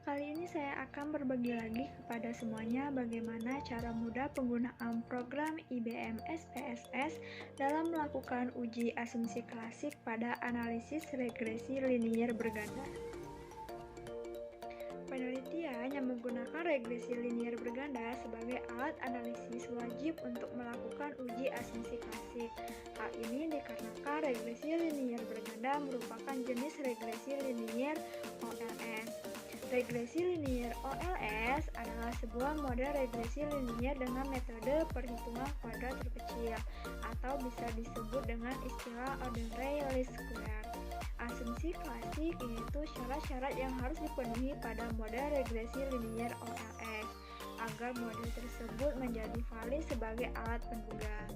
Kali ini saya akan berbagi lagi kepada semuanya bagaimana cara mudah penggunaan program IBM SPSS dalam melakukan uji asumsi klasik pada analisis regresi linier berganda. Penelitian yang menggunakan regresi linier berganda sebagai alat analisis wajib untuk melakukan uji asumsi klasik. Hal ini dikarenakan regresi linier berganda merupakan jenis regresi linier OLS. Regresi linier OLS adalah sebuah model regresi linier dengan metode perhitungan kuadrat terkecil, atau bisa disebut dengan istilah ordinary least square. Asumsi klasik yaitu syarat-syarat yang harus dipenuhi pada model regresi linier OLS agar model tersebut menjadi valid sebagai alat penduga.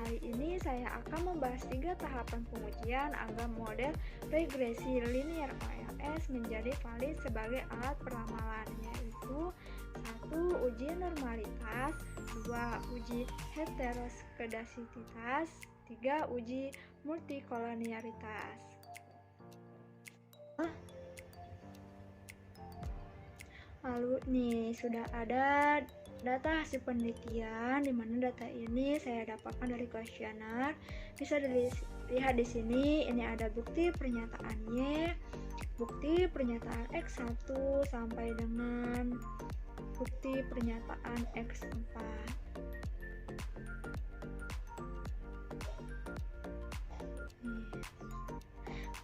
Kali ini saya akan membahas 3 tahapan pengujian agar model regresi linier OLS menjadi valid sebagai alat peramalan, yaitu 1. Uji normalitas, 2. Uji heteroskedasititas, 3. Uji multikolonialitas. Lalu nih sudah ada data hasil penelitian, di mana data ini saya dapatkan dari kuesioner. Bisa dilihat di sini, ini ada bukti pernyataan Y, bukti pernyataan X1 sampai dengan bukti pernyataan X4.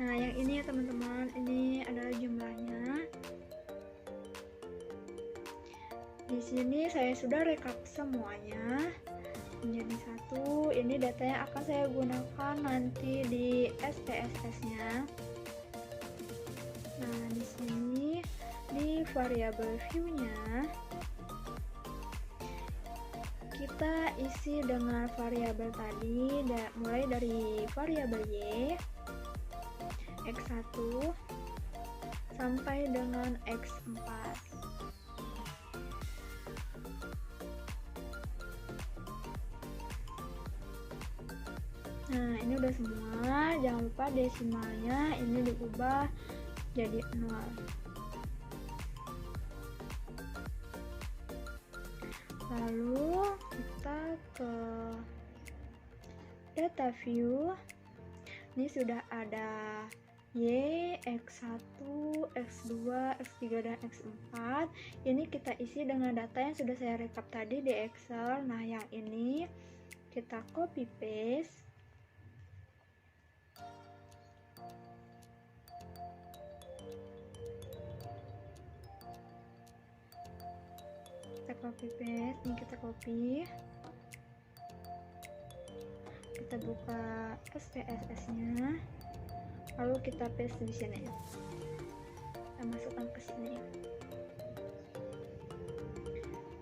Nah, yang ini ya teman-teman, ini adalah jumlahnya. Di sini saya sudah rekap semuanya menjadi satu. Ini data yang akan saya gunakan nanti di SPSS-nya. Nah, di sini di variabel view-nya kita isi dengan variabel tadi, mulai dari variabel Y, X1 sampai dengan X4. Nah, ini udah semua. Jangan lupa desimalnya ini diubah jadi 0. Lalu kita ke data view. Ini sudah ada Y, X1, X2, X3, dan X4. Ini kita isi dengan data yang sudah saya rekap tadi di Excel. Nah, yang ini kita copy paste. Kita copy paste, ini kita copy, kita buka SPSS-nya, lalu kita paste di sini, kita masukkan ke sini.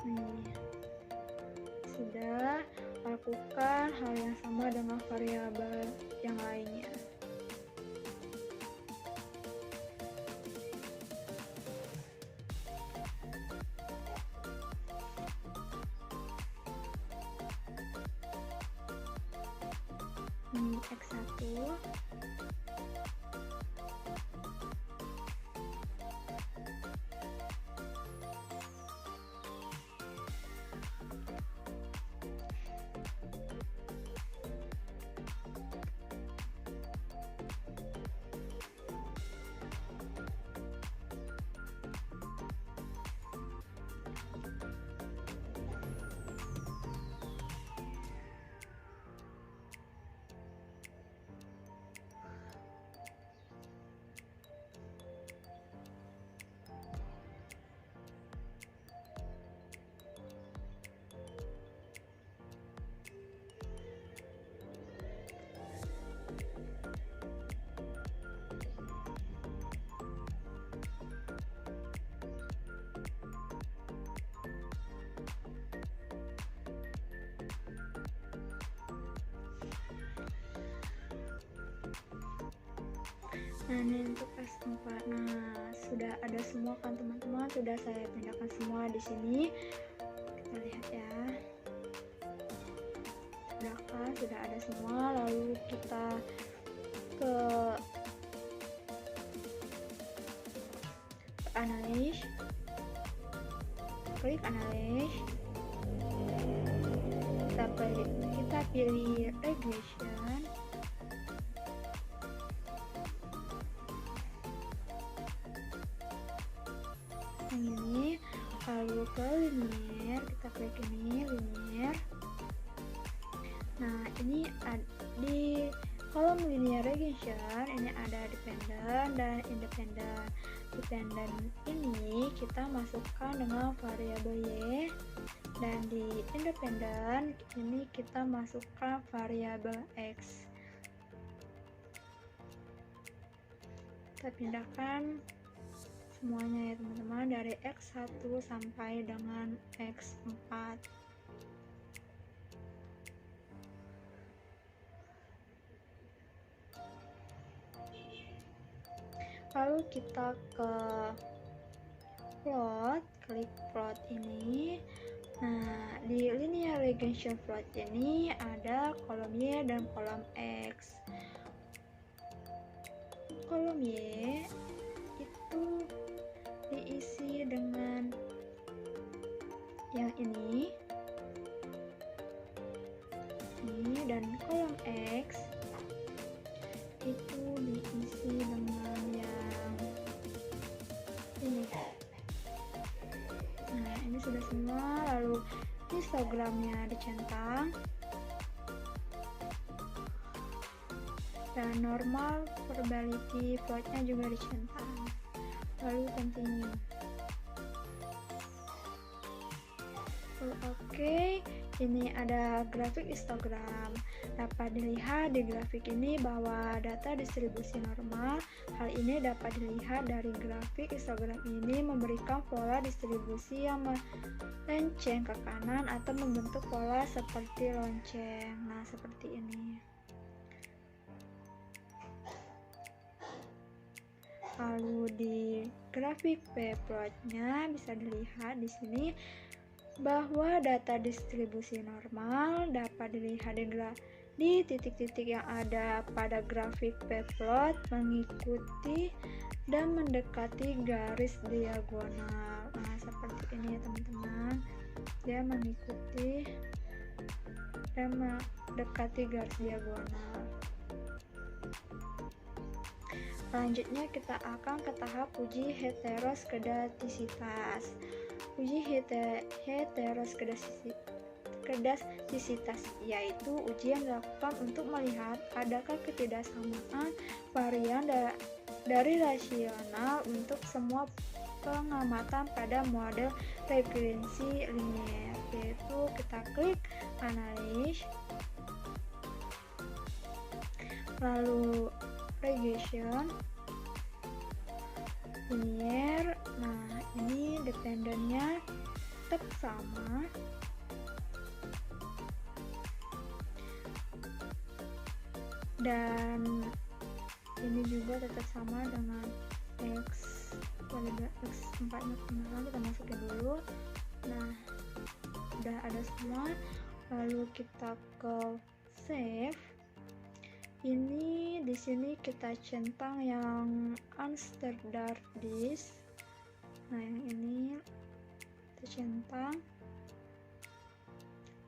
Nih, sudah lakukan hal yang sama dengan variabel yang lainnya. Ini X1, nah ini untuk S4. Nah, sudah ada semua kan teman-teman, sudah saya pindahkan semua di sini. Kita lihat ya, sudah ada semua. Lalu kita ke analyze, kita pilih regression. Yang ini, lalu ke linear, kita klik ini linear. Nah, ini di kolom linear regression ini ada dependent dan independent. Dependent ini kita masukkan dengan variabel y, dan di independent ini kita masukkan variabel x. Kita pindahkan semuanya ya teman-teman, dari x1 sampai dengan x4. Lalu kita ke plot, klik plot ini. Nah, di linear regression plot ini ada kolom y dan kolom x. Kolom y itu diisi dengan yang ini, dan kolom x itu diisi dengan yang ini. Nah, ini sudah semua. Lalu histogramnya dicentang dan normal probability plotnya juga dicentang. Lalu continue. Oke, ini ada grafik histogram. Dapat dilihat di grafik ini bahwa data distribusi normal. Hal ini dapat dilihat dari grafik histogram ini memberikan pola distribusi yang melenceng ke kanan atau membentuk pola seperti lonceng. Nah, seperti ini. Lalu di grafik p-plotnya bisa dilihat di sini bahwa data distribusi normal dapat dilihat di titik-titik yang ada pada grafik p-plot mengikuti dan mendekati garis diagonal. Nah, seperti ini ya teman-teman. Dia mengikuti dan mendekati garis diagonal. Selanjutnya kita akan ke tahap uji heteroskedastisitas. Uji heteroskedastisitas yaitu uji yang dilakukan untuk melihat adakah ketidaksamaan varian dari rasional untuk semua pengamatan pada model regresi linear, yaitu kita klik analyze, lalu regression, linear. Nah, ini dependennya tetap sama, dan ini juga tetap sama dengan x, variabel x4 nya kemarin kita masukin dulu. Nah, udah ada semua. Lalu kita ke save. Ini di sini kita centang yang unstandardized. Nah, yang ini kita centang,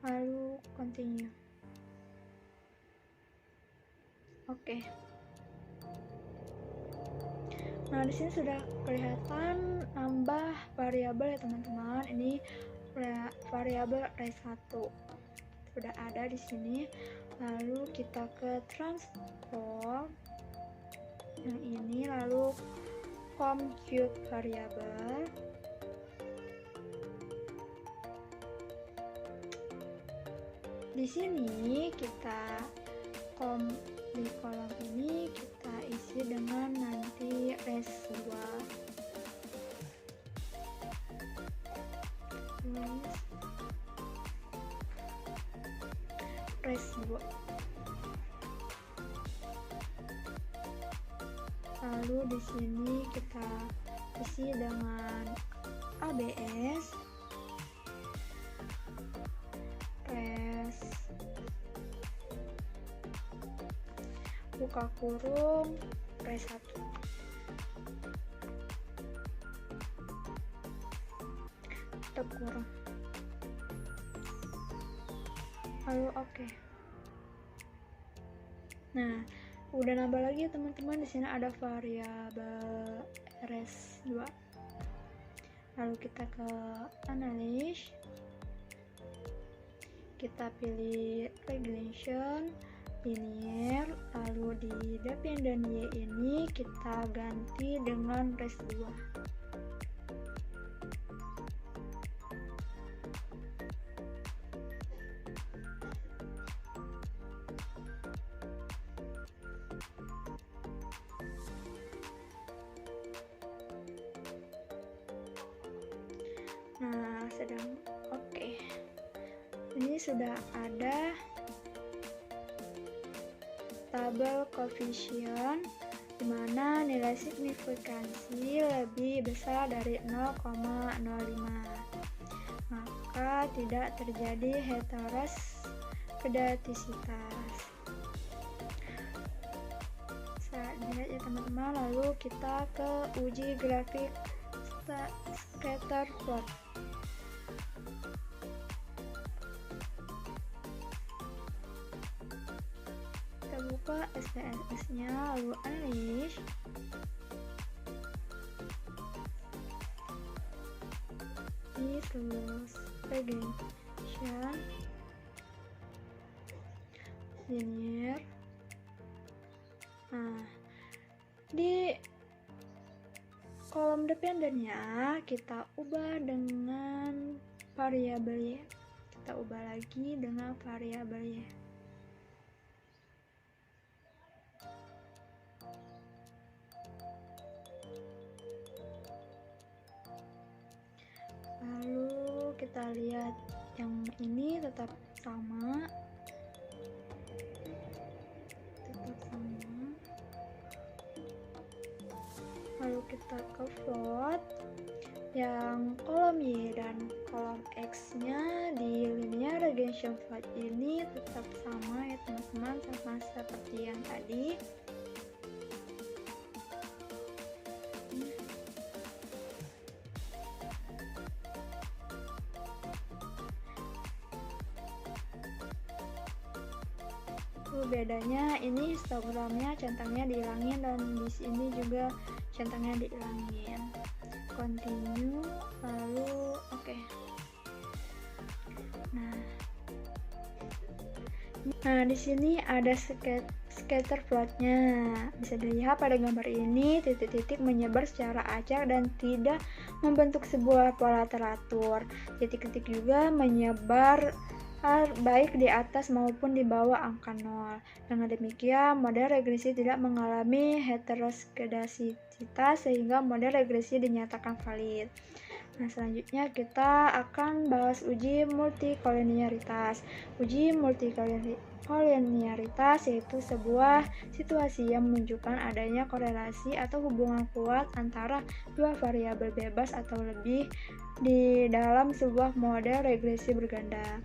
lalu continue. Oke. Nah, di sini sudah kelihatan nambah variabel ya teman-teman. Ini variabel res1 sudah ada di sini. Lalu kita ke transform yang ini, lalu compute variable. Di sini kita di kolom ini kita isi dengan nanti res2. res2. Lalu di sini kita isi dengan ABS, res, buka kurung, res1. Lalu oke. Nah, udah nambah lagi ya teman-teman. Di sini ada variabel rs2. Lalu kita ke analysis. Kita pilih regression linear, lalu di dependent y ini kita ganti dengan res2. Nah, oke. Ini sudah ada tabel koefisien di mana nilai signifikansi lebih besar dari 0,05. Maka tidak terjadi heteroskedastisitas. Lihat ya teman-teman, lalu kita ke uji grafik scatter plot. Kita buka SPSS-nya, lalu analysis. Ini terus regression linear. Nah, di kolom dependennya kita ubah dengan variabel y. Kita ubah lagi dengan variabel y. Lalu kita lihat yang ini tetap sama. Lalu kita ke plot yang kolom Y dan kolom X nya di linear regression plot ini tetap sama ya teman-teman, sama seperti yang tadi. Bedanya ini histogramnya centangnya dihilangin dan di sini juga centangnya dihilangin. Continue, lalu oke. Nah di sini ada scatter plotnya. Bisa dilihat pada gambar ini titik-titik menyebar secara acak dan tidak membentuk sebuah pola teratur. Titik-titik juga menyebar baik di atas maupun di bawah angka 0. Dengan demikian, model regresi tidak mengalami heteroskedastisitas sehingga model regresi dinyatakan valid. Nah, selanjutnya kita akan bahas uji multikolinearitas. Uji multikolinearitas yaitu sebuah situasi yang menunjukkan adanya korelasi atau hubungan kuat antara dua variabel bebas atau lebih di dalam sebuah model regresi berganda.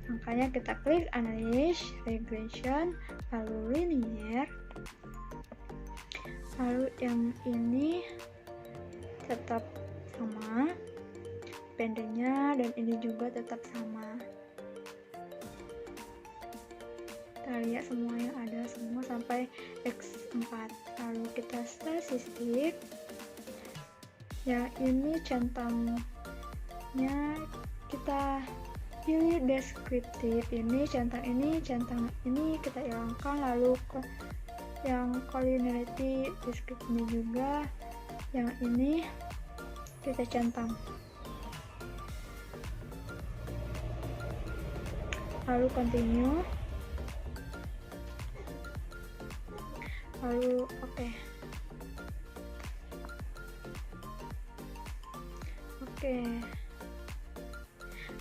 Makanya kita klik analysis, regression, lalu linear. Lalu yang ini tetap sama dependennya dan ini juga tetap sama. Kita lihat semua yang ada semua sampai X4. Lalu kita statistik. Yang ini centangnya kita pilih deskriptif, ini centang ini kita hilangkan, lalu yang collinearity deskriptifnya juga yang ini kita centang, lalu continue, lalu oke.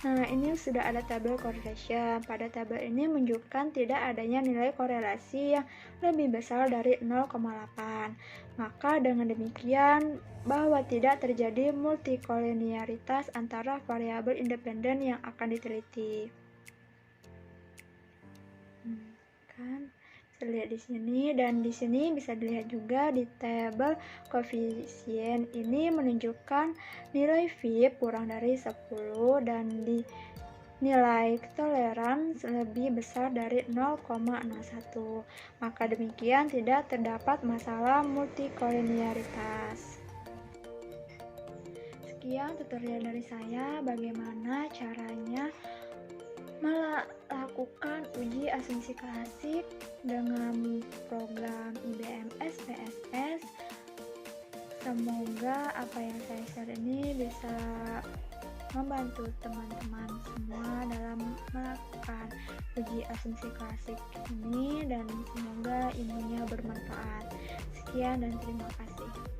Nah, ini sudah ada tabel correlation. Pada tabel ini menunjukkan tidak adanya nilai korelasi yang lebih besar dari 0,8. Maka dengan demikian bahwa tidak terjadi multikolinearitas antara variabel independen yang akan diteliti. Kan bisa lihat di sini, dan di sini bisa dilihat juga di tabel koefisien ini menunjukkan nilai V kurang dari 10 dan di nilai toleransi lebih besar dari 0,01. Maka demikian tidak terdapat masalah multikolinearitas. Sekian tutorial dari saya bagaimana caranya melakukan uji asumsi klasik dengan program IBM SPSS. Semoga apa yang saya share ini bisa membantu teman-teman semua dalam melakukan uji asumsi klasik ini dan semoga ilmunya bermanfaat. Sekian dan terima kasih.